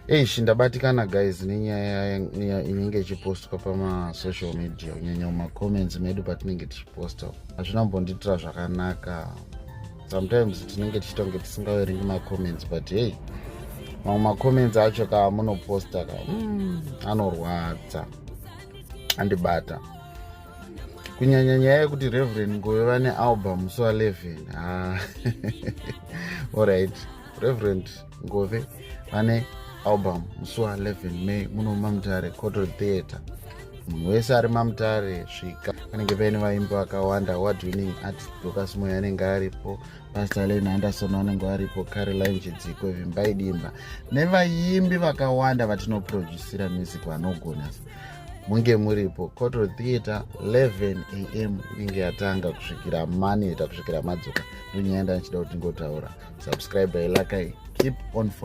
Ndabatikana guys nenyaya inenge ichipostwa pamasocial media, kunyanya mumacomments medu patinenge tichiposta. Hazvina kumbonditira zvakanaka. Sometimes tinenge tichitonge tisingaverengi macomments, but hey, mamwe macomments acho munoposta anorwadza, andibata. Kunyanya nyaya yekuti Reverend Ngove vane album musi wa11. Alright, Reverend Ngove vane album musi wa11 May muno Mamutare Koto Theatre. Munhu wese ari Mamutare svika. Panenge paine vaimbi vakawanda. Award-winning artist Dorcas Moyo anenge aripo, Pastor Len Anderson anenge aripo, Caroline Chidziko, Vimbai Dimba nevaimbi vakawanda vatinoproducira music vanogona. Munge muripo. Koto Theatre 11 AM inenge yatanga kusvikira maneta kusvikira madzoka. Ndonyaya ndanchida kuti ngotaura. Subscribe, like, keep on following.